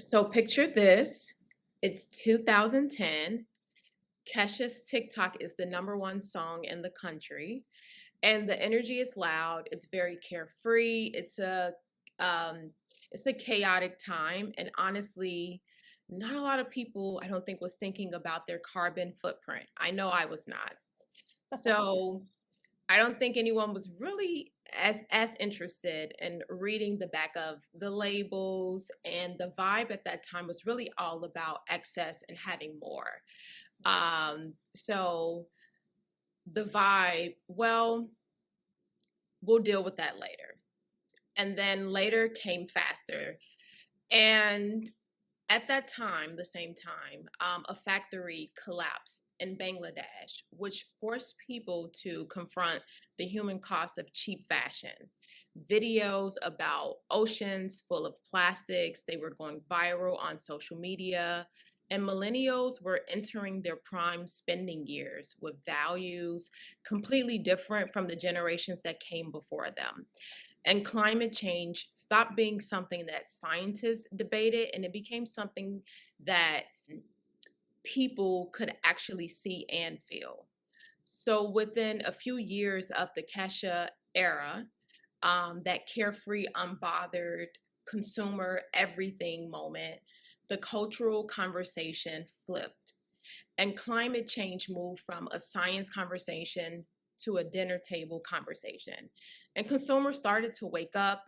So picture this. It's 2010. Kesha's TikTok is the number one song in the country, and the energy is loud. It's very carefree. Um, it's a chaotic time, and honestly, not a lot of people, I don't think, was thinking about their carbon footprint. I know I was not. So I don't think anyone was really as interested in reading the back of the labels, and the vibe at that time was really all about excess and having more. So the vibe, well, we'll deal with that later. And then later came faster. And at that time, the same time, a factory collapsed in Bangladesh, which forced people to confront the human cost of cheap fashion. Videos about oceans full of plastics, they were going viral on social media. And millennials were entering their prime spending years with values completely different from the generations that came before them. And climate change stopped being something that scientists debated, and it became something that people could actually see and feel. So within a few years of the Kesha era, that carefree, unbothered, consumer everything moment, the cultural conversation flipped, and climate change moved from a science conversation to a dinner table conversation. And consumers started to wake up.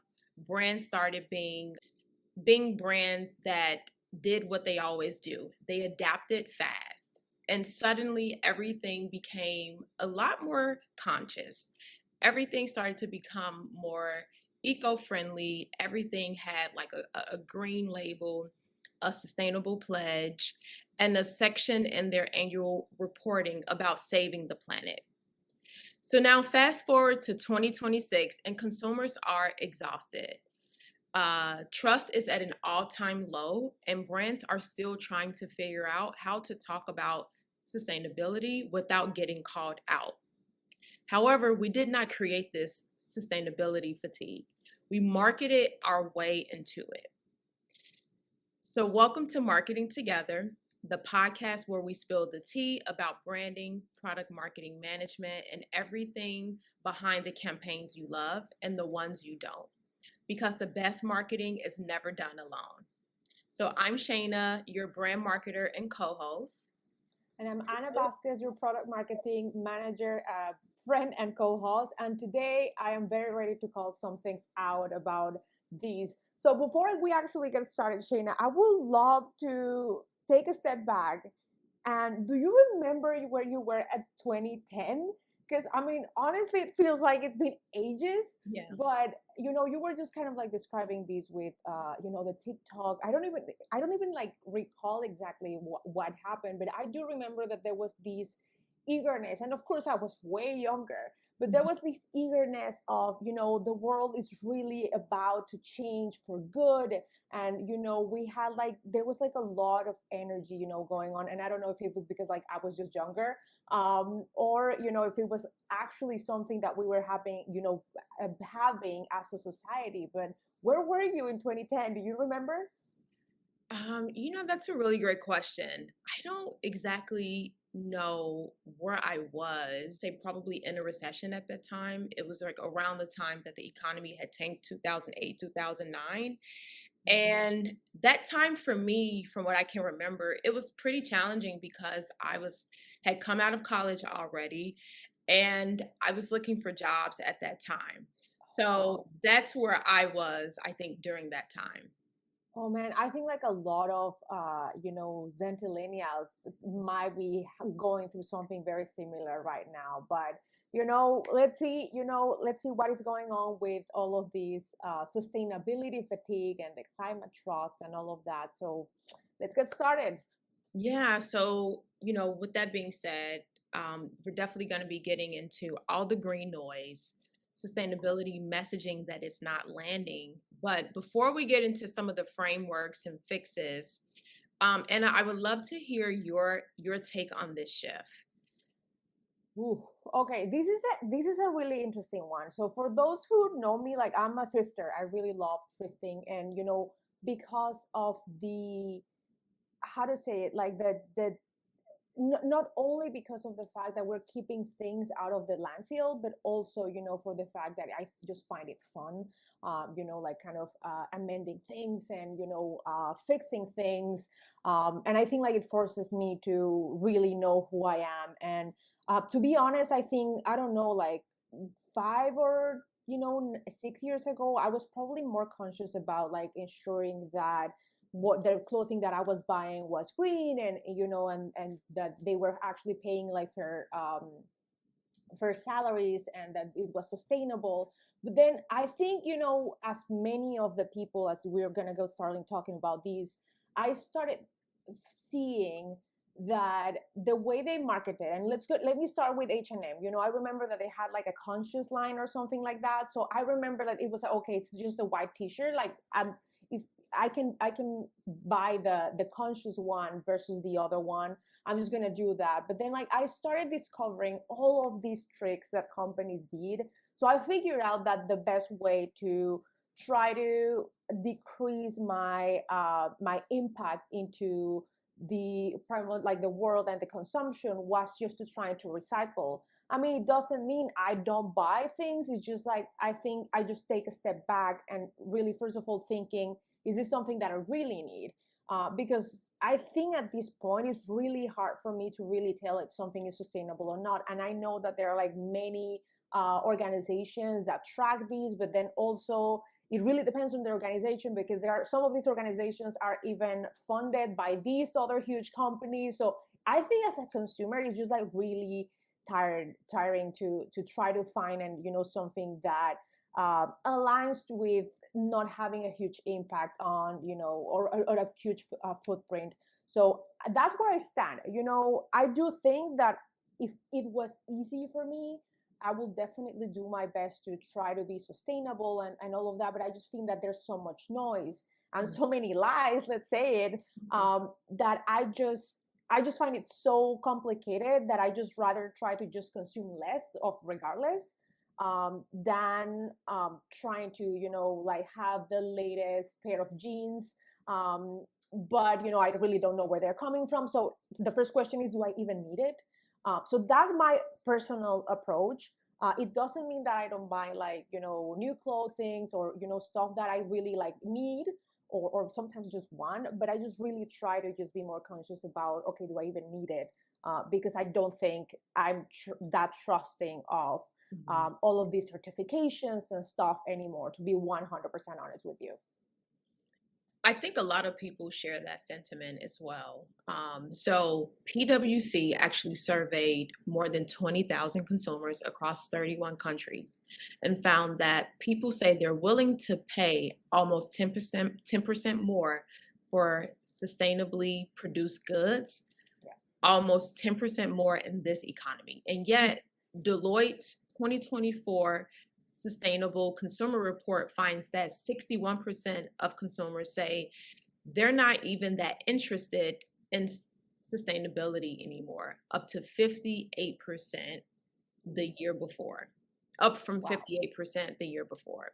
Brands started being brands that did what they always do. They adapted fast. And suddenly everything became a lot more conscious. Everything started to become more eco-friendly. Everything had like a green label, a sustainable pledge, and a section in their annual reporting about saving the planet. So now fast forward to 2026, and consumers are exhausted. Trust is at an all-time low, and brands are still trying to figure out how to talk about sustainability without getting called out. However, we did not create this sustainability fatigue. We marketed our way into it. So, welcome to Marketing Together, the podcast where we spill the tea about branding, product marketing management, and everything behind the campaigns you love and the ones you don't. Because the best marketing is never done alone. So, I'm Shana, your brand marketer and co host. And I'm Ana Vasquez, your product marketing manager, friend, and co host. And today I am very ready to call some things out about these. So before we actually get started, Shana, I would love to take a step back. And do you remember where you were at 2010? Because I mean, honestly, it feels like it's been ages. Yeah. But you were just kind of like describing these with, the TikTok. I don't even like recall exactly what happened, but I do remember that there was this eagerness, and of course, I was way younger. But there was this eagerness of, the world is really about to change for good. And, we had like, there was like a lot of energy, going on. And I don't know if it was because like I was just younger, or if it was actually something that we were having as a society. But where were you in 2010? Do you remember? That's a really great question. I don't exactly know where I was. Say probably in a recession at that time. It was like around the time that the economy had tanked 2008, 2009. And that time for me, from what I can remember, it was pretty challenging because had come out of college already, and I was looking for jobs at that time. So that's where I was, I think, during that time. Oh man, I think like a lot of Zentillennials might be going through something very similar right now. But let's see what is going on with all of these sustainability fatigue and the climate trust and all of that. So let's get started. Yeah. So, with that being said, we're definitely going to be getting into all the green noise, sustainability messaging that is not landing. But before we get into some of the frameworks and fixes, and I would love to hear your take on this shift. Ooh, okay, this is a really interesting one. So for those who know me, like I'm a thrifter. I really love thrifting, and because of the, how to say it, like the not only because of the fact that we're keeping things out of the landfill, but also, for the fact that I just find it fun, like kind of amending things and, fixing things. And I think like it forces me to really know who I am. And to be honest, I think, I don't know, like 5 or 6 years ago, I was probably more conscious about like ensuring that what the clothing that I was buying was green, and and that they were actually paying like fair salaries, and that it was sustainable. But then I think, as many of the people, as we're gonna go starting talking about these, I started seeing that the way they marketed, and let me start with H&M. I remember that they had like a conscious line or something like that. So I remember that it was like, okay, it's just a white t-shirt, like if I can buy the conscious one versus the other one, I'm just gonna do that. But then like I started discovering all of these tricks that companies did. So I figured out that the best way to try to decrease my my impact into the like the world and the consumption was just to try to recycle. I mean, it doesn't mean I don't buy things. It's just like, I think I just take a step back and really, first of all, thinking, is this something that I really need? Because I think at this point, it's really hard for me to really tell if something is sustainable or not. And I know that there are like many organizations that track these, but then also it really depends on the organization, because there are some of these organizations are even funded by these other huge companies. So I think as a consumer, it's just like really tiring to try to find, and something that aligns with not having a huge impact on, or a huge footprint. So that's where I stand. I do think that if it was easy for me, I will definitely do my best to try to be sustainable and all of that. But I just think that there's so much noise and so many lies, let's say it, that I just find it so complicated that I just rather try to just consume less of regardless, than trying to, like have the latest pair of jeans. But, I really don't know where they're coming from. So the first question is, do I even need it? So that's my personal approach. It doesn't mean that I don't buy like, new clothing or, stuff that I really like need, or sometimes just want, but I just really try to just be more conscious about, okay, do I even need it? Because I don't think I'm that trusting of all of these certifications and stuff anymore, to be 100% honest with you. I think a lot of people share that sentiment as well. So PwC actually surveyed more than 20,000 consumers across 31 countries and found that people say they're willing to pay almost 10% more for sustainably produced goods, Yes. almost 10% more in this economy. And yet Deloitte's 2024 Sustainable Consumer Report finds that 61% of consumers say they're not even that interested in sustainability anymore, up to 58% the year before, up from 58% the year before.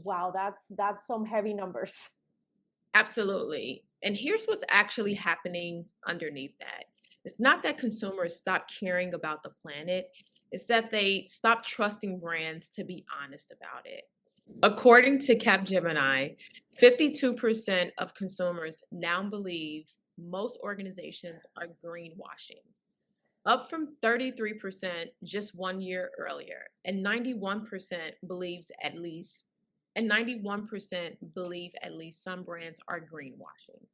Wow, that's some heavy numbers. Absolutely. And here's what's actually happening underneath that. It's not that consumers stop caring about the planet. It's that they stop trusting brands to be honest about it. According to Capgemini, 52% of consumers now believe most organizations are greenwashing, up from 33% just 1 year earlier, and 91% believes at least, and 91% believe at least some brands are greenwashing.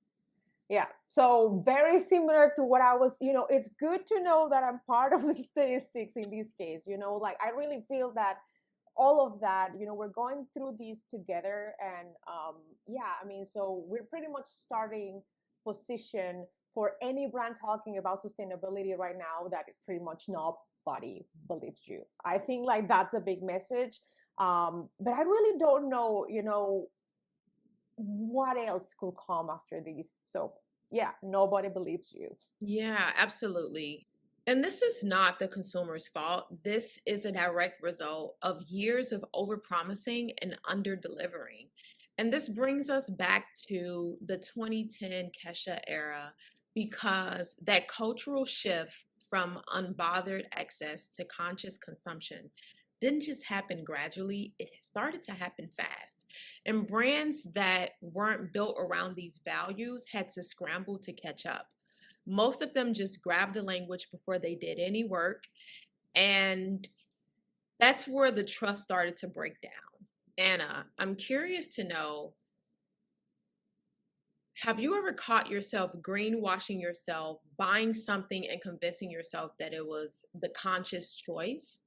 Yeah, so very similar to what I was, it's good to know that I'm part of the statistics in this case, like I really feel that all of that, we're going through these together. And yeah, I mean, so we're pretty much starting position for any brand talking about sustainability right now that pretty much nobody believes you. I think like that's a big message. But I really don't know, what else could come after this. So yeah, nobody believes you. Yeah, absolutely. And this is not the consumer's fault. This is a direct result of years of overpromising and under-delivering. And this brings us back to the 2010 Kesha era, because that cultural shift from unbothered excess to conscious consumption didn't just happen gradually, it started to happen fast. And brands that weren't built around these values had to scramble to catch up. Most of them just grabbed the language before they did any work. And that's where the trust started to break down. Anna, I'm curious to know, have you ever caught yourself greenwashing yourself, buying something and convincing yourself that it was the conscious choice?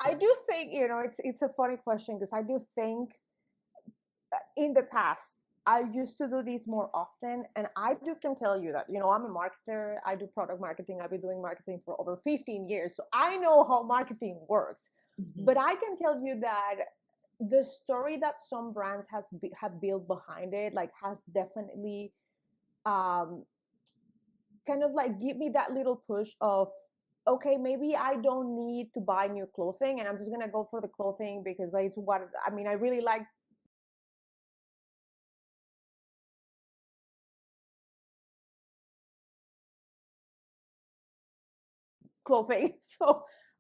I do think, it's a funny question because I do think in the past, I used to do these more often. And I do can tell you that, I'm a marketer. I do product marketing. I've been doing marketing for over 15 years. So I know how marketing works. Mhm. But I can tell you that the story that some brands have built behind it, like, has definitely um, kind of like give me that little push of, okay, maybe I don't need to buy new clothing and I'm just going to go for the clothing because it's what I mean. I really like clothing.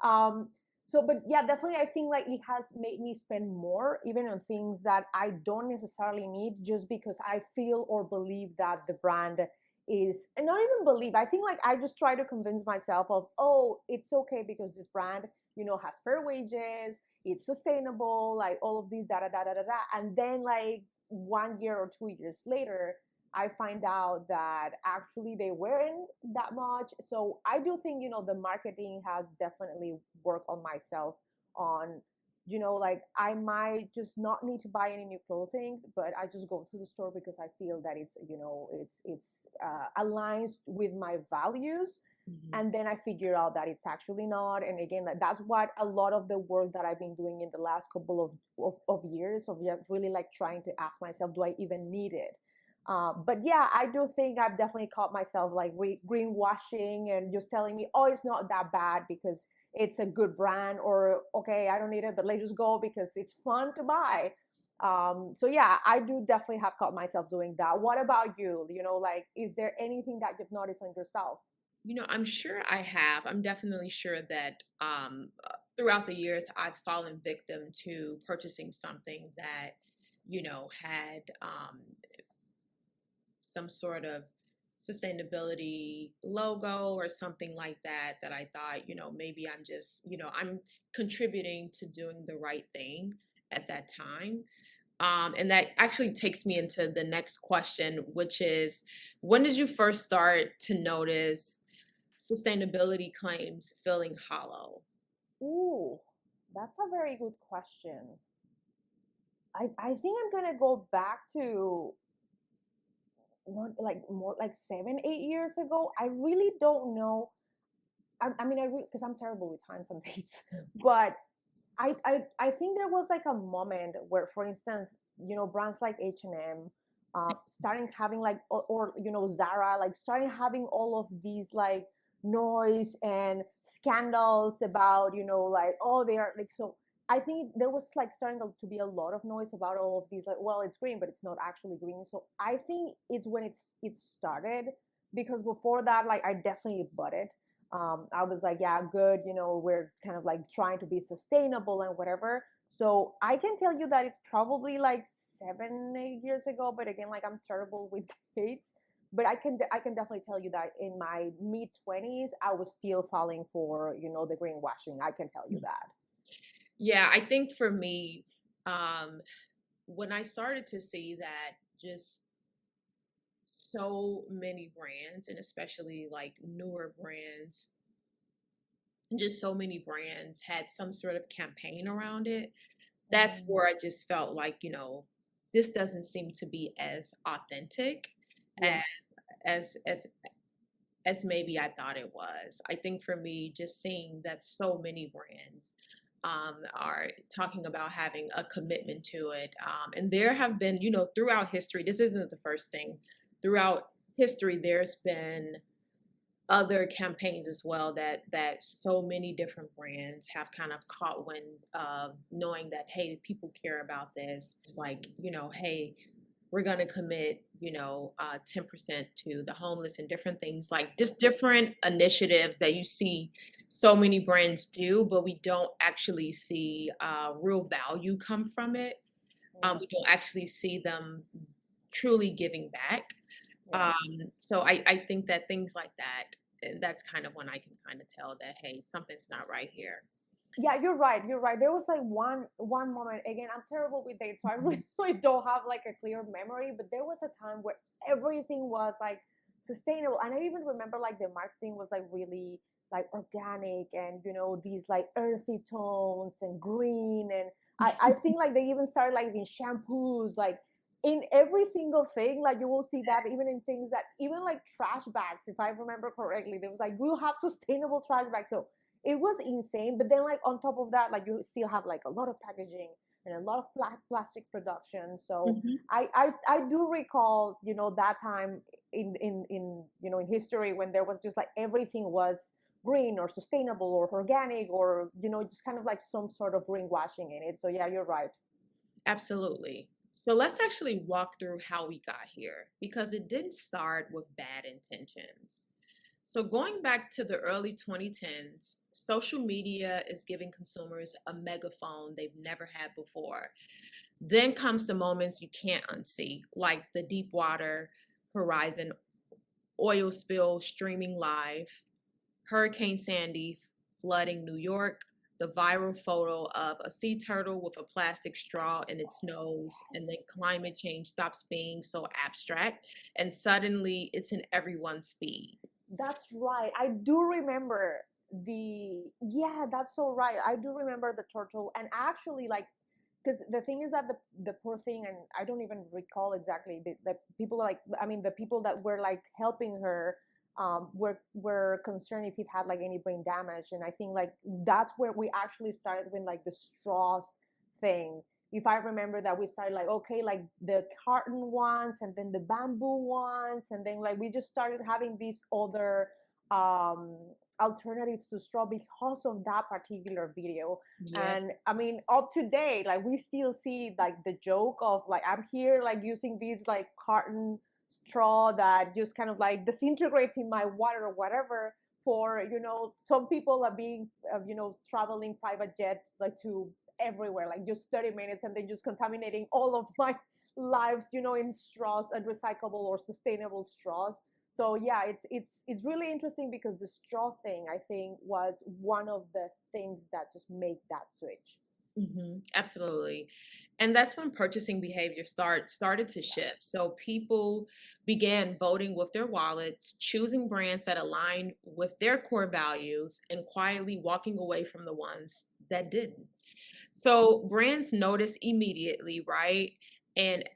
Um, but yeah, definitely, I think like it has made me spend more even on things that I don't necessarily need just because I feel or believe that the brand is, and not even believe. I think like I just try to convince myself of, oh, it's okay because this brand, has fair wages, it's sustainable, like all of these da da da da da da. And then like 1 year or 2 years later, I find out that actually they weren't that much. So I do think, the marketing has definitely worked on myself on, like I might just not need to buy any new clothing, but I just go to the store because I feel that it's aligns with my values. Mhm. And then I figure out that it's actually not. And again, that's what a lot of the work that I've been doing in the last couple of years of just really like trying to ask myself, do I even need it? But yeah, I do think I've definitely caught myself like greenwashing and just telling me, oh, it's not that bad because it's a good brand, or okay, I don't need it, but let's just go because it's fun to buy. So yeah, I do definitely have caught myself doing that. What about you? Like, is there anything that you've noticed on yourself? I'm sure I have. I'm definitely sure that throughout the years, I've fallen victim to purchasing something that, had some sort of sustainability logo or something like that, that I thought, maybe I'm just, I'm contributing to doing the right thing at that time. And that actually takes me into the next question, which is, when did you first start to notice sustainability claims feeling hollow? Ooh, that's a very good question. I think I'm gonna go back to not like more like 7 8 years ago. I really don't know. I mean, because I'm terrible with times and dates, but I think there was like a moment where, for instance, brands like H&M starting having like, or Zara, like starting having all of these like noise and scandals about, like, oh, they are like, so I think there was like starting to be a lot of noise about all of these, like, well, it's green but it's not actually green. So I think it's when it started, because before that, like, I definitely bought it. I was like, yeah, good, we're kind of like trying to be sustainable and whatever. So I can tell you that it's probably like 7 8 years ago, but again, like, I'm terrible with dates. But I can definitely tell you that in my mid 20s, I was still falling for the greenwashing. I can tell you that. Yeah, I think for me, um, when I started to see that just so many brands, and especially like newer brands, and just so many brands had some sort of campaign around it, that's Mm, where I just felt like, this doesn't seem to be as authentic as yes. as as as maybe I thought it was. I think for me, just seeing that so many brands are talking about having a commitment to it. And there have been, throughout history, this isn't the first thing. Throughout history, there's been other campaigns as well that so many different brands have kind of caught wind of, knowing that, hey, people care about this. It's like, hey, we're going to commit 10% to the homeless, and different things, like just different initiatives that you see so many brands do, but we don't actually see real value come from it. Yeah. We don't actually see them truly giving back. Yeah. So I think that things like that, and that's kind of when I can kind of tell that, hey, something's not right here. Yeah, you're right. You're right. There was like one moment. Again, I'm terrible with dates, so I really don't have like a clear memory. But there was a time where everything was like sustainable, and I even remember like the marketing was like really like organic, and these like earthy tones and green, and I think like they even started like in shampoos, like in every single thing. Like you will see that even in things that even like trash bags, if I remember correctly, there was like we'll have sustainable trash bags. So it was insane. But then like on top of that, like you still have like a lot of packaging and a lot of plastic production. So Mhm. I do recall that time in history when there was just like everything was green or sustainable or organic, or just kind of like some sort of greenwashing in it. So yeah, you're right. Absolutely. So let's actually walk through how we got here, because it didn't start with bad intentions. So going back to the early 2010s, social media is giving consumers a megaphone they've never had before. Then comes the moments you can't unsee, like the Deepwater Horizon oil spill streaming live, Hurricane Sandy flooding New York, the viral photo of a sea turtle with a plastic straw in its nose, and then climate change stops being so abstract and suddenly it's in everyone's feed. That's right. I do remember yeah, that's so right. I do remember the turtle. And actually, like, because the thing is that the poor thing, and I don't even recall exactly the people like, I mean, the people that were like helping her were concerned if it had like any brain damage. And I think like that's where we actually started with like the straws thing. If I remember that we started like, okay, like the carton ones and then the bamboo ones, and then like we just started having these other um alternatives to straw because of that particular video. Yeah. And I mean, up to date, like we still see like the joke of like I'm here like using these like carton straw that just kind of like disintegrates in my water or whatever. For some people are being traveling private jet like to everywhere, like just 30 minutes, and then just contaminating all of my lives in straws and recyclable or sustainable straws. So yeah, it's really interesting because the straw thing, I think, was one of the things that just make that switch. Absolutely. And that's when purchasing behavior started to shift. So people began voting with their wallets, choosing brands that align with their core values, and quietly walking away from the ones that didn't. So brands notice immediately, right? And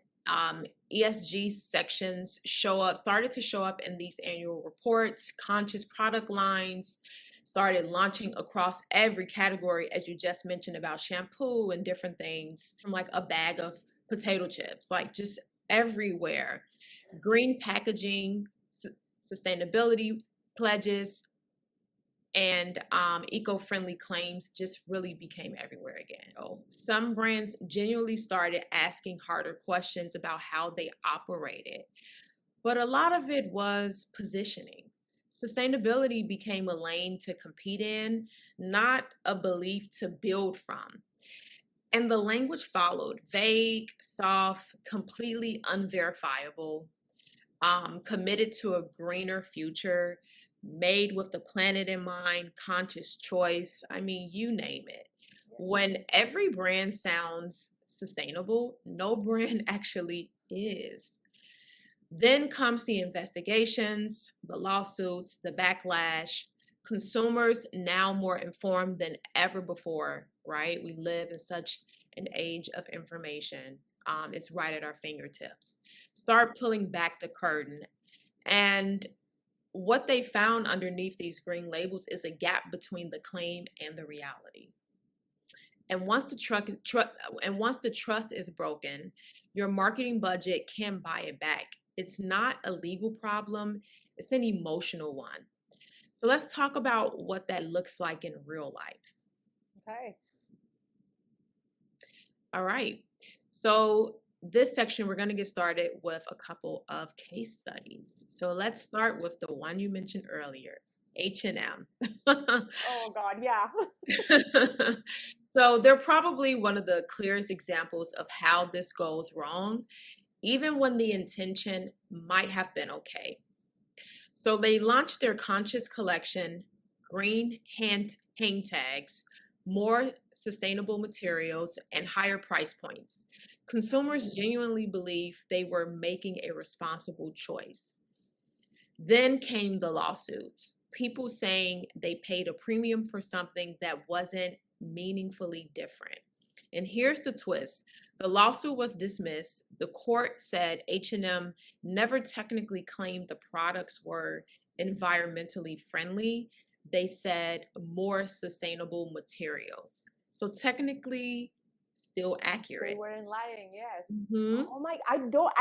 ESG sections started to show up in these annual reports. Conscious product lines started launching across every category, as you just mentioned about shampoo and different things, from like a bag of potato chips, like just everywhere. Green packaging, sustainability pledges, and eco-friendly claims just really became everywhere again. Oh, some brands genuinely started asking harder questions about how they operated, but a lot of it was positioning. Sustainability became a lane to compete in, not a belief to build from. And the language followed: vague, soft, completely unverifiable, committed to a greener future, made with the planet in mind, conscious choice. I mean, you name it. When every brand sounds sustainable, no brand actually is. Then comes the investigations, the lawsuits, the backlash. Consumers now more informed than ever before, right? We live in such an age of information. It's right at our fingertips. Start pulling back the curtain. And what they found underneath these green labels is a gap between the claim and the reality. And once the trust is broken, your marketing budget can buy it back. It's not a legal problem, it's an emotional one. So let's talk about what that looks like in real life. Okay. All right. So this section, we're going to get started with a couple of case studies. So let's start with the one you mentioned earlier, H&M. Oh God, yeah. So they're probably one of the clearest examples of how this goes wrong, even when the intention might have been okay. So they launched their conscious collection, green hang tags, more sustainable materials, and higher price points. Consumers genuinely believe they were making a responsible choice. Then came the lawsuits. People saying they paid a premium for something that wasn't meaningfully different. And here's the twist. The lawsuit was dismissed. The court said H&M never technically claimed the products were environmentally friendly. They said more sustainable materials. So technically still They accurate. weren't lying, yes. Mhm. Oh my, I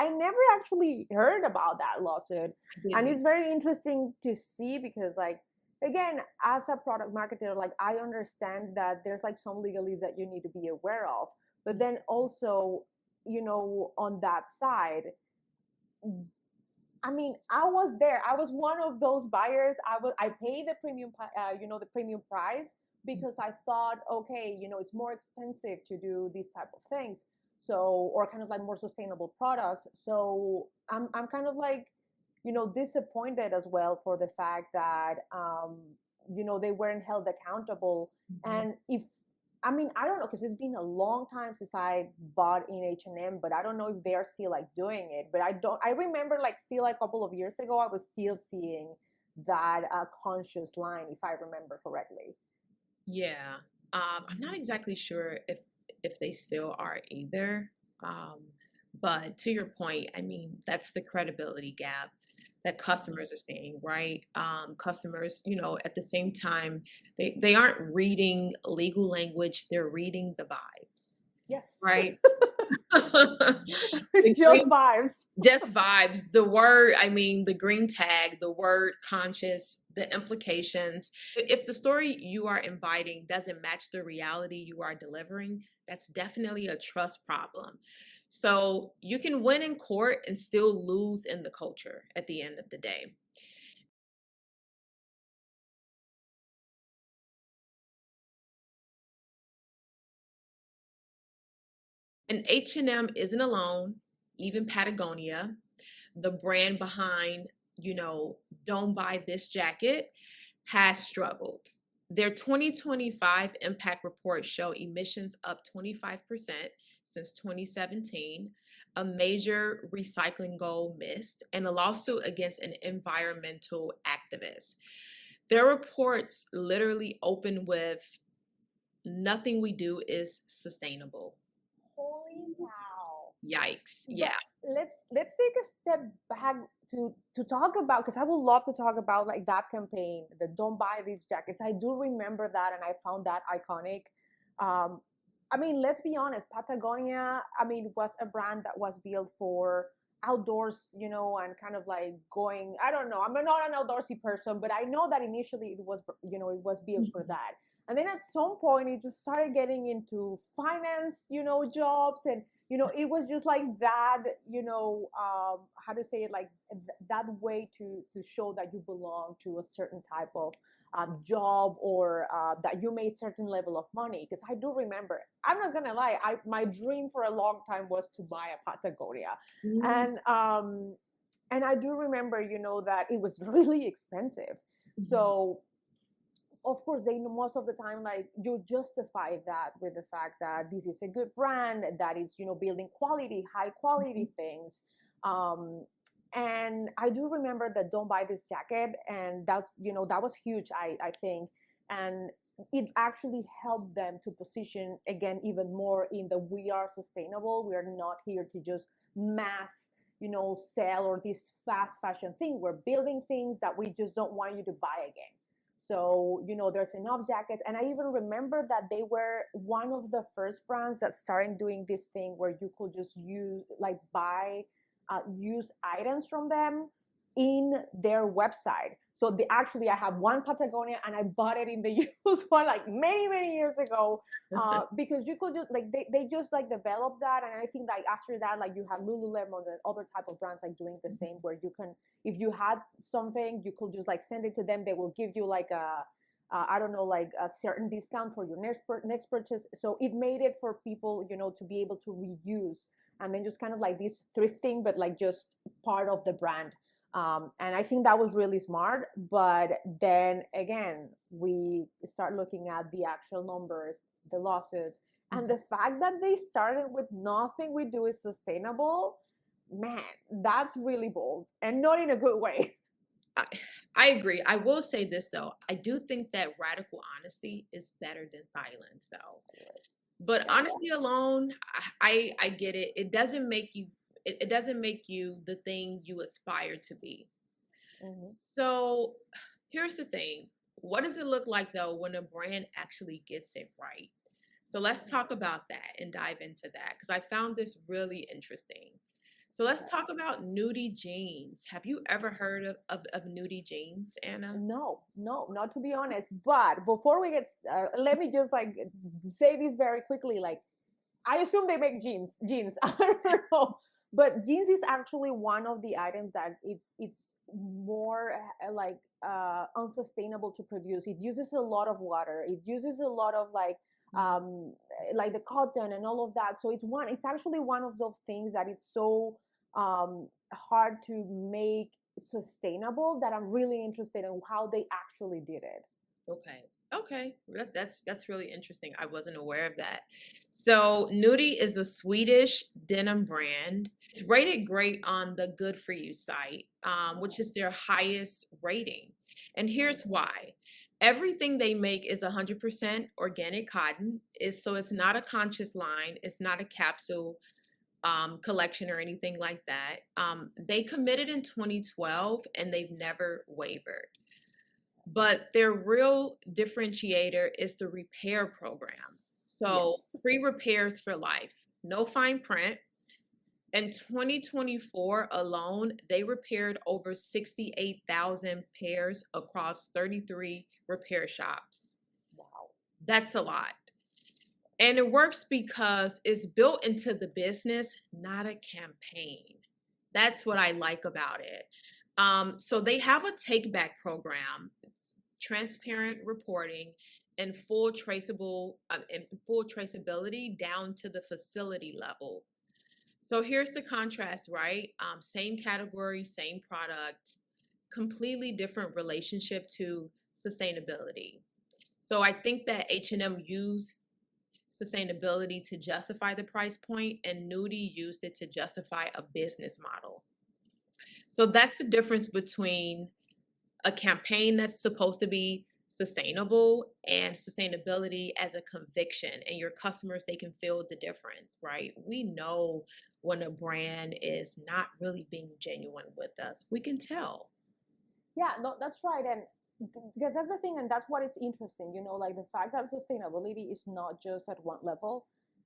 never actually heard about that lawsuit. And it's very interesting to see because like, again, as a product marketer, like I understand that there's like some legalese that you need to be aware of. But then also, on that side, I mean, I was there. I was one of those buyers. I paid the the premium price because I thought, okay, it's more expensive to do these type of things. So, or kind of like more sustainable products. So I'm kind of like, disappointed as well for the fact that, they weren't held accountable. Mhm. And I mean, I don't know because it's been a long time since I bought in H&M, but I don't know if they're still like doing it. But I remember like still a couple of years ago, I was still seeing that conscious line, if I remember correctly. Yeah. I'm not exactly sure if they still are either. Um, but to your point, I mean, that's the credibility gap that customers are seeing, right? Customers, at the same time, they aren't reading legal language, they're reading the vibes, Yes. right? The Just green vibes. just vibes. The word, I mean, the green tag, the word conscious, the implications. If the story you are inviting doesn't match the reality you are delivering, that's definitely a trust problem. So you can win in court and still lose in the culture at the end of the day. And H&M isn't alone, even Patagonia, the brand behind, you know, don't buy this jacket, has struggled. Their 2025 impact report show emissions up 25% since 2017, a major recycling goal missed, and a lawsuit against an environmental activist. Their reports literally open with nothing we do is sustainable. Holy cow. Yikes. But Yeah. let's take a step back to talk about because I would love to talk about like that campaign, the "Don't Buy These Jackets." I do remember that, and I found that iconic. Um, I mean, let's be honest, Patagonia, I mean, was a brand that was built for outdoors, and kind of like going. I don't know. I'm not an outdoorsy person, but I know that initially it was built for Mhm. that. And then at some point, it just started getting into finance, jobs and it was just like that how to say it like that way to show that you belong to a certain type of job or that you made certain level of money because I do remember, I'm not gonna lie, my dream for a long time was to buy a Patagonia. Mm, And I do remember that it was really expensive. mhm, So of course they most of the time like you justify that with the fact that this is a good brand that is building quality high mhm, quality things. Um, and I do remember that "Don't Buy This Jacket," and that was huge, I think. And it actually helped them to position again even more in the "we are sustainable, we are not here to just mass sell or this fast fashion thing, we're building things that we just don't want you to buy again." So, there's enough jackets. And I even remember that they were one of the first brands that started doing this thing where you could just buy used items from them. in their website. So actually, I have one Patagonia, and I bought it in the used one like many years ago, because you could just like they just like developed that, and I think like after that, like you have Lululemon and other type of brands like doing the same, where you can, if you had something, you could just like send it to them. They will give you like a I don't know, like a certain discount for your next purchase. So it made it for people, to be able to reuse, and then just kind of like this thrifting, but like just part of the brand. And I think that was really smart. But then again, we start looking at the actual numbers, the losses, and the fact that they started with nothing we do is sustainable. Man, that's really bold, and not in a good way. I agree. I will say this though. I do think that radical honesty is better than silence though. But honesty alone, I get it. It doesn't make you it doesn't make you the thing you aspire to be. Mm-hmm. So here's the thing. What does it look like though when a brand actually gets it right? So let's talk about that and dive into that because I found this really interesting. So let's talk about Nudie Jeans. Have you ever heard of Nudie Jeans, Anna? No, not to be honest. But before we get, let me just like say this very quickly. Like, I assume they make jeans. I don't know, but jeans is actually one of the items that it's more like unsustainable to produce. It uses a lot of water. It uses a lot of like the cotton and all of that. So it's actually one of those things that it's so hard to make sustainable that I'm really interested in how they actually did it. Okay. That's really interesting. I wasn't aware of that. So Nudie is a Swedish denim brand. It's rated great on the Good For You site, which is their highest rating. And here's why. Everything they make is 100% organic cotton. So it's not a conscious line. It's not a capsule collection or anything like that. They committed in 2012 and they've never wavered. But their real differentiator is the repair program. So free repairs for life, no fine print. In 2024 alone, they repaired over 68,000 pairs across 33 repair shops. Wow. That's a lot. And it works because it's built into the business, not a campaign. That's what I like about it. So they have a take back program. It's transparent reporting and full traceability down to the facility level. So here's the contrast, right? Same category, same product, completely different relationship to sustainability. So I think that H&M used sustainability to justify the price point, and Nudie used it to justify a business model. So that's the difference between a campaign that's supposed to be sustainable and sustainability as a conviction. And your customers, they can feel the difference, right? We know when a brand is not really being genuine with us. We can tell. Yeah, no, that's right. And because that's the thing, and that's what it's interesting, like the fact that sustainability is not just at one level.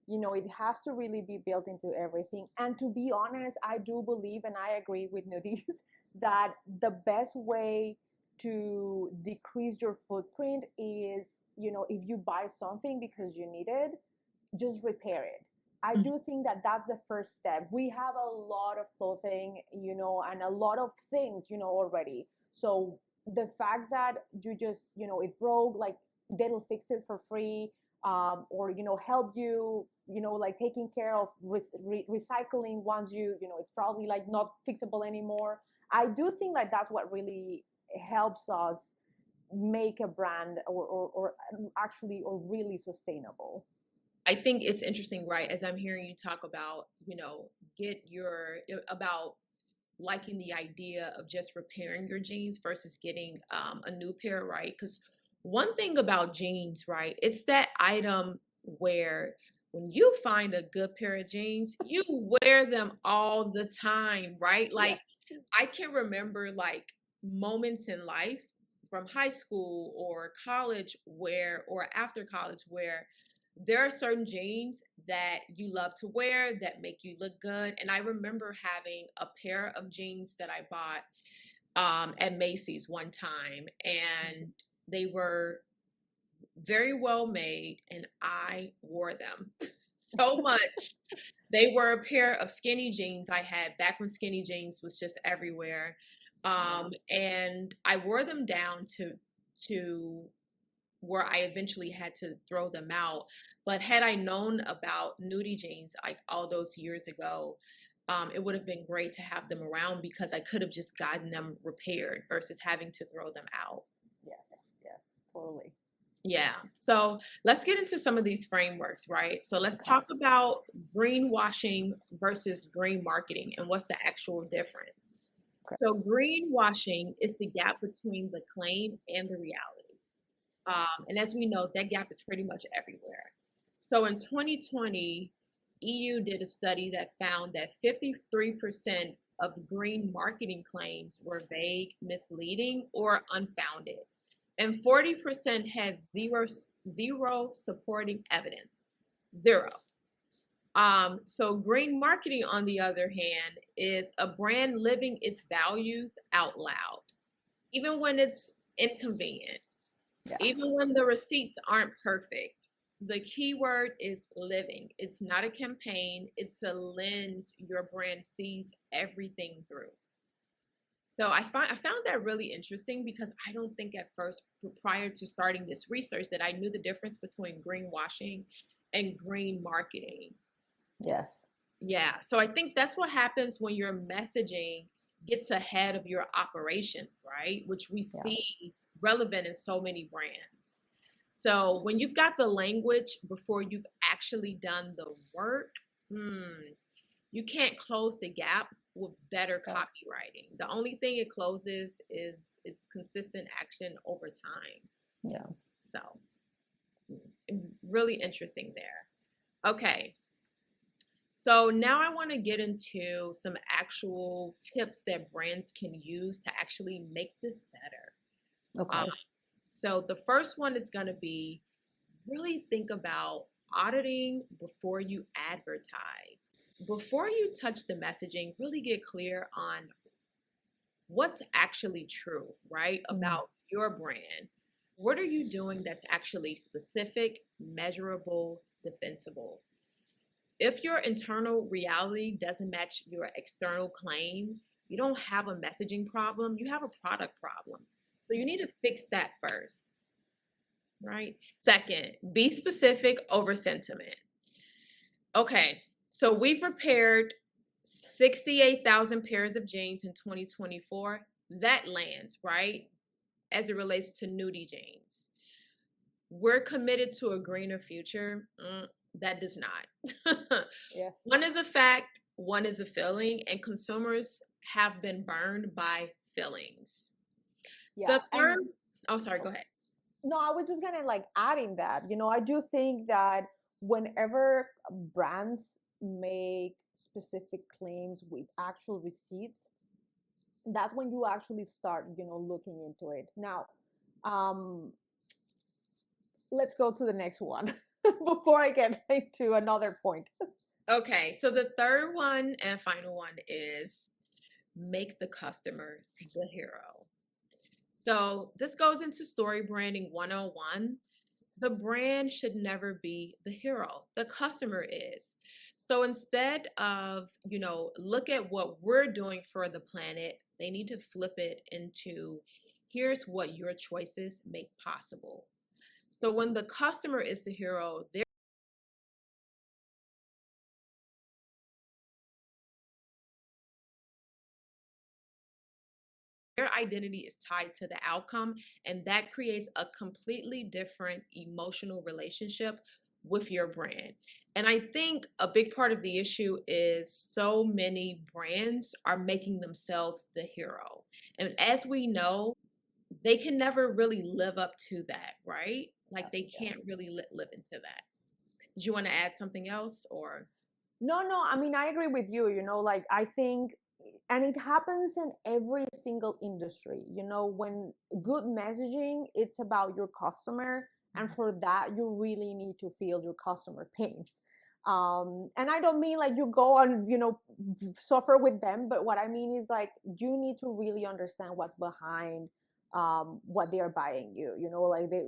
It has to really be built into everything. And to be honest, I do believe, and I agree with Nudis, that the best way to decrease your footprint is, if you buy something because you need it, just repair it. I do think that that's the first step. We have a lot of clothing, and a lot of things, already. So the fact that you just, it broke, like they'll fix it for free, or, help you, like taking care of recycling once it's probably like not fixable anymore. I do think like that's what really helps us make a brand or actually or really sustainable. I think it's interesting, right? As I'm hearing you talk about, about liking the idea of just repairing your jeans versus getting a new pair, right? Because one thing about jeans, right, it's that item where when you find a good pair of jeans, you wear them all the time, right? Like I can remember like moments in life from high school or college or after college where there are certain jeans that you love to wear that make you look good. And I remember having a pair of jeans that I bought at Macy's one time, and they were very well made, and I wore them so much. They were a pair of skinny jeans I had back when skinny jeans was just everywhere. And I wore them down to where I eventually had to throw them out. But had I known about Nudie Jeans like all those years ago, it would have been great to have them around because I could have just gotten them repaired versus having to throw them out. Yes, yes, totally. Yeah. So let's get into some of these frameworks, right? So let's talk about greenwashing versus green marketing and what's the actual difference. Okay. So greenwashing is the gap between the claim and the reality. And as we know, that gap is pretty much everywhere. So in 2020, EU did a study that found that 53% of green marketing claims were vague, misleading, or unfounded. And 40% has zero supporting evidence. Zero. So green marketing, on the other hand, is a brand living its values out loud, even when it's inconvenient. Yeah. Even when the receipts aren't perfect, the key word is living. It's not a campaign. It's a lens your brand sees everything through. So I found that really interesting because I don't think at first, prior to starting this research, that I knew the difference between greenwashing and green marketing. Yes. Yeah. So I think that's what happens when your messaging gets ahead of your operations, right? Which we see relevant in so many brands. So when you've got the language before you've actually done the work, you can't close the gap with better copywriting. The only thing it closes is its consistent action over time. Yeah. So really interesting there. Okay. So now I want to get into some actual tips that brands can use to actually make this better. Okay. So the first one is going to be really think about auditing before you advertise. Before you touch the messaging, really get clear on what's actually true, right? About your brand. What are you doing that's actually specific, measurable, defensible? If your internal reality doesn't match your external claim, you don't have a messaging problem, you have a product problem. So you need to fix that first, right? Second, be specific over sentiment. Okay, so we've repaired 68,000 pairs of jeans in 2024. That lands, right? As it relates to Nudie Jeans. We're committed to a greener future. That does not. Yes. One is a fact, one is a feeling, and consumers have been burned by feelings. Yeah. The third, sorry, go ahead. No, I was just gonna adding that, I do think that whenever brands make specific claims with actual receipts, that's when you actually start, looking into it. Now, let's go to the next one before I get into another point. Okay, so the third one and final one is make the customer the hero. So this goes into story branding 101. The brand should never be the hero. The customer is. So instead of, look at what we're doing for the planet, they need to flip it into here's what your choices make possible. So when the customer is the hero, their identity is tied to the outcome, and that creates a completely different emotional relationship with your brand. And I think a big part of the issue is so many brands are making themselves the hero. And as we know, they can never really live up to that, right? Like they can't really live into that. Did you want to add something else or? No, I mean, I agree with you, I think, and it happens in every single industry, when good messaging, it's about your customer. And for that, you really need to feel your customer pains. And I don't mean like you go and, suffer with them, but what I mean is like you need to really understand what's behind what they are buying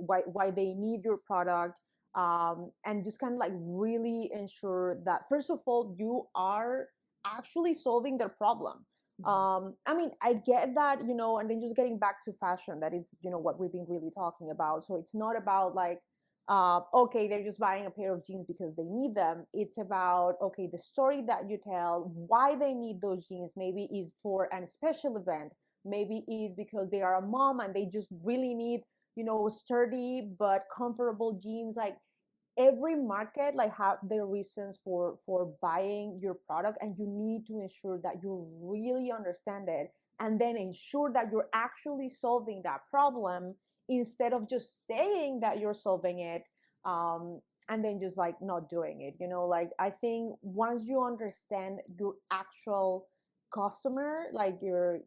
like why they need your product, and just kind of like really ensure that first of all you are actually solving their problem. I mean, I get that, and then just getting back to fashion, that is, what we've been really talking about. So it's not about like, okay, they're just buying a pair of jeans because they need them. It's about, okay, the story that you tell, why they need those jeans, maybe is for a special event, maybe is because they are a mom and they just really need, sturdy but comfortable jeans. Like every market like have their reasons for buying your product, and you need to ensure that you really understand it, and then ensure that you're actually solving that problem instead of just saying that you're solving it, and then just like not doing it. Like I think once you understand your actual customer, like your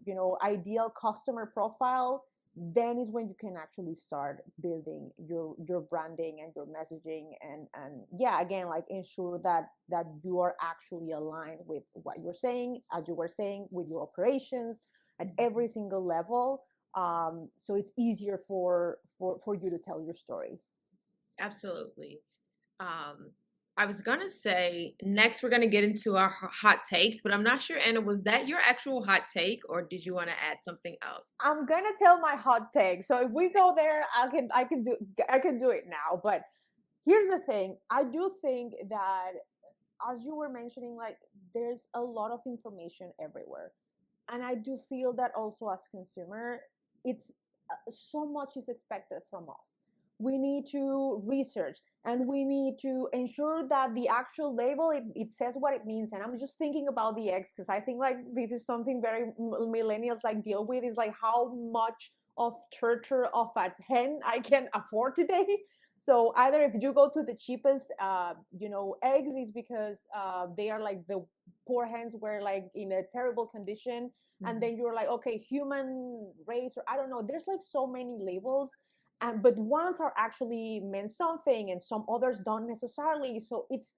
ideal customer profile, then is when you can actually start building your branding and your messaging, and yeah, again, like ensure that you are actually aligned with what you're saying, as you were saying, with your operations at every single level, so it's easier for you to tell your story. Absolutely. I was gonna say next we're gonna get into our hot takes, but I'm not sure, Anna, was that your actual hot take, or did you want to add something else? I'm gonna tell my hot take. So if we go there, I can do it now. But here's the thing: I do think that, as you were mentioning, like there's a lot of information everywhere, and I do feel that also as consumer, it's so much is expected from us. We need to research, and we need to ensure that the actual label, it says what it means. And I'm just thinking about the eggs, because I think like this is something very millennials like deal with, is like how much of torture of a hen I can afford today. So either if you go to the cheapest eggs, is because they are like the poor hens were like in a terrible condition, and then you're like, okay, human race, or I don't know, there's like so many labels, and but ones are actually meant something and some others don't necessarily. So it's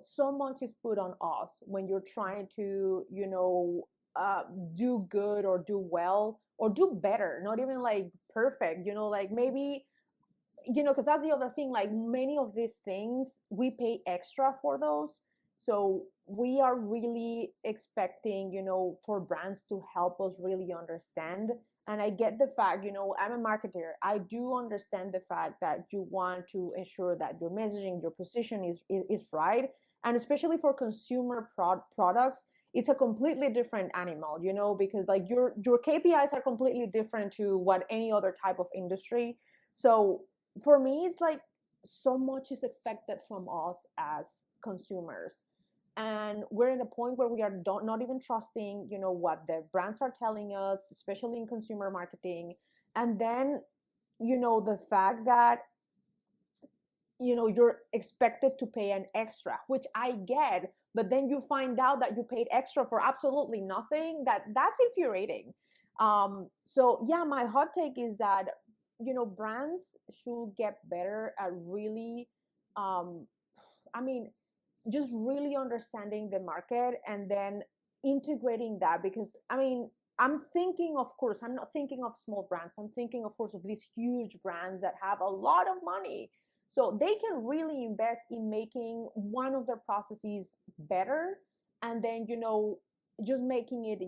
so much is put on us when you're trying to do good or do well or do better, not even like perfect, like maybe, because that's the other thing, like many of these things we pay extra for those. So we are really expecting, for brands to help us really understand. And I get the fact, I'm a marketer, I do understand the fact that you want to ensure that your messaging, your position is right. And especially for consumer products, it's a completely different animal, because like your KPIs are completely different to what any other type of industry. So for me, it's like so much is expected from us as consumers, and we're in a point where we are not even trusting what the brands are telling us, especially in consumer marketing. And then the fact that you're expected to pay an extra, which I get, but then you find out that you paid extra for absolutely nothing. That's infuriating. So yeah, my hot take is that brands should get better at really, I mean, just really understanding the market and then integrating that. Because I mean, I'm thinking, of course, I'm not thinking of small brands, I'm thinking of course of these huge brands that have a lot of money, so they can really invest in making one of their processes better, and then just making it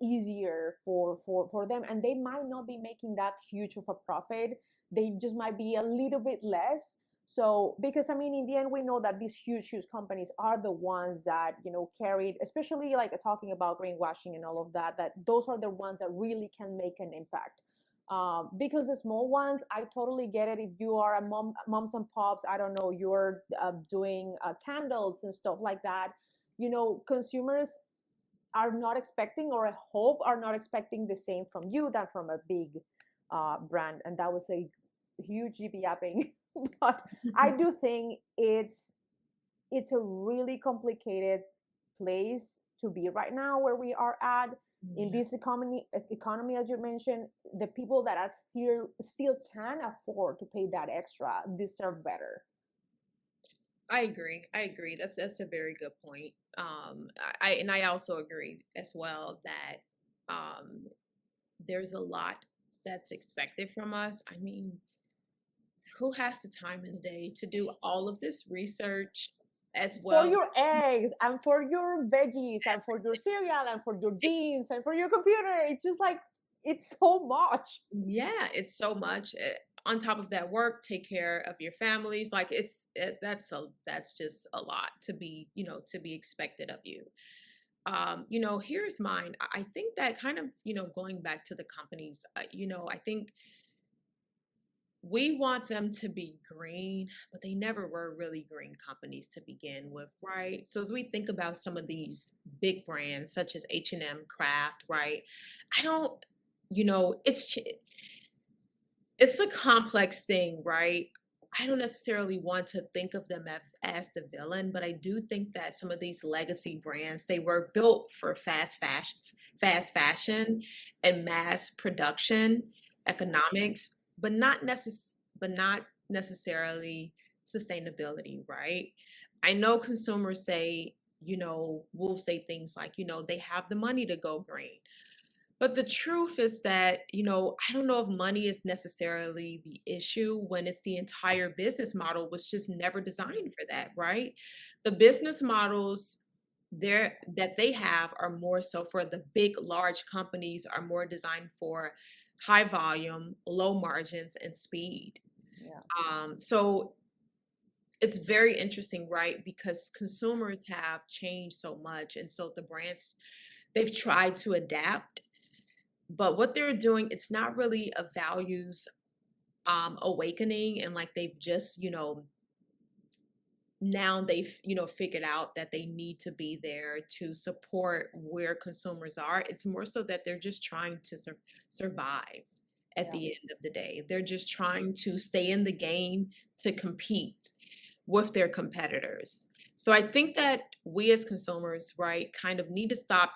easier for them. And they might not be making that huge of a profit, they just might be a little bit less. So because I mean, in the end, we know that these huge companies are the ones that carried, especially like talking about greenwashing and all of that, that those are the ones that really can make an impact. Because the small ones, I totally get it. If you are a moms and pops, I don't know, you're doing candles and stuff like that, consumers are not expecting, or I hope are not expecting the same from you than from a big brand. And that was a huge yapping. But I do think it's a really complicated place to be right now, where we are at in this economy, as you mentioned. The people that are still can afford to pay that extra deserve better. I agree. I agree. That's a very good point. I also agree as well that um there's a lot that's expected from us. I mean, who has the time in the day to do all of this research as For well your as eggs and for your veggies and for your cereal and for your jeans and for your computer. It's just like, it's so much. yeah, it's so much. On top of that work, take care of your families. Like that's just a lot to be, to be expected of you. Here's mine. I think that kind of, going back to the companies, I think we want them to be green, but they never were really green companies to begin with, right? So as we think about some of these big brands such as H&M, Kraft, right? I don't, it's a complex thing, right? I don't necessarily want to think of them as the villain, but I do think that some of these legacy brands, they were built for fast fashion and mass production economics, but not necessarily sustainability, right? I know consumers say, will say things like, they have the money to go green. But the truth is that, I don't know if money is necessarily the issue when it's the entire business model was just never designed for that, right? The business models there that they have are more so for the big, large companies are more designed for high volume, low margins, and speed. Yeah. So it's very interesting, right? Because consumers have changed so much. And so the brands, they've tried to adapt, but what they're doing, it's not really a values awakening, and like they've just, now they've, figured out that they need to be there to support where consumers are. It's more so that they're just trying to survive at Yeah. the end of the day. They're just trying to stay in the game to compete with their competitors. So I think that we as consumers, right, kind of need to stop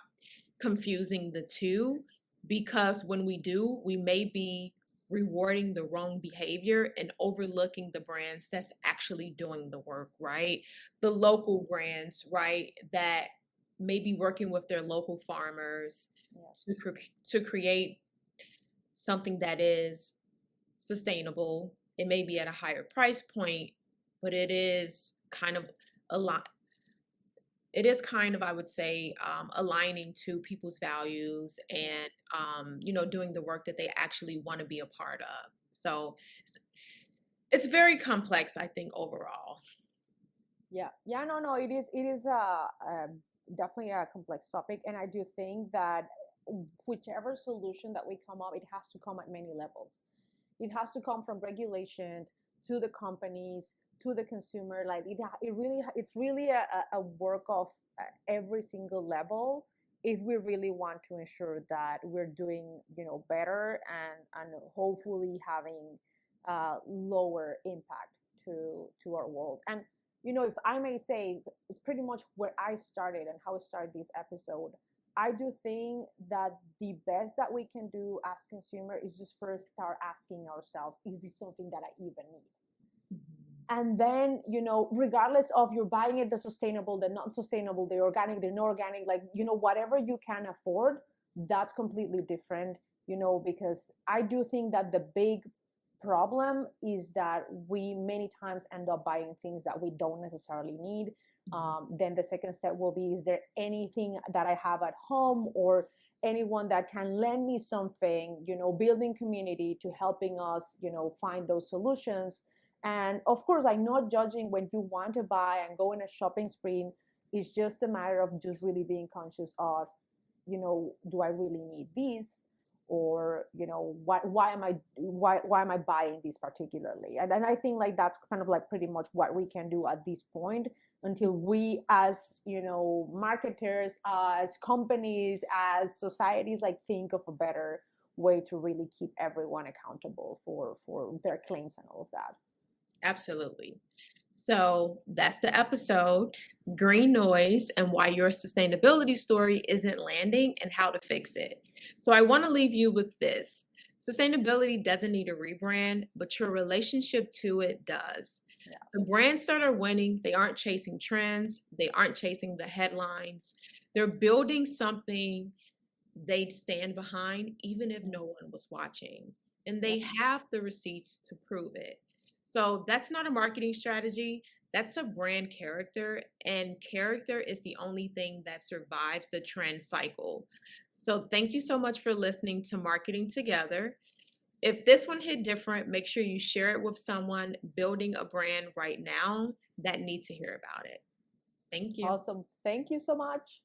confusing the two, because when we do, we may be rewarding the wrong behavior and overlooking the brands that's actually doing the work, right? The local brands, right, that may be working with their local farmers Yes. to create something that is sustainable. It may be at a higher price point, but it is kind of a lot. It is kind of, I would say, aligning to people's values and, doing the work that they actually want to be a part of. So it's very complex, I think, overall. Yeah. Yeah. No, no, it is definitely a complex topic. And I do think that whichever solution that we come up, it has to come at many levels. It has to come from regulation to the companies to the consumer. Like it's really a work of every single level if we really want to ensure that we're doing better and hopefully having lower impact to our world. And if I may say, it's pretty much where I started and how I started this episode. I do think that the best that we can do as consumer is just first start asking ourselves, is this something that I even need? And then, regardless of you're buying it, the sustainable, the not sustainable, the organic, the inorganic, like, whatever you can afford, that's completely different, because I do think that the big problem is that we many times end up buying things that we don't necessarily need. Then the second step will be, is there anything that I have at home or anyone that can lend me something, building community to helping us, find those solutions. And of course, I'm not judging when you want to buy and go in a shopping spree. It's just a matter of just really being conscious of, do I really need these? Or, why am I buying these particularly? And I think like that's kind of like pretty much what we can do at this point until we as, marketers, as companies, as societies, like think of a better way to really keep everyone accountable for their claims and all of that. Absolutely. So that's the episode, Green Noise and Why Your Sustainability Story Isn't Landing and How to Fix It. So I want to leave you with this. Sustainability doesn't need a rebrand, but your relationship to it does. Yeah. The brands that are winning, they aren't chasing trends, they aren't chasing the headlines. They're building something they'd stand behind even if no one was watching. And they have the receipts to prove it. So that's not a marketing strategy. That's a brand character. And character is the only thing that survives the trend cycle. So thank you so much for listening to Marketing Together. If this one hit different, make sure you share it with someone building a brand right now that needs to hear about it. Thank you. Awesome. Thank you so much.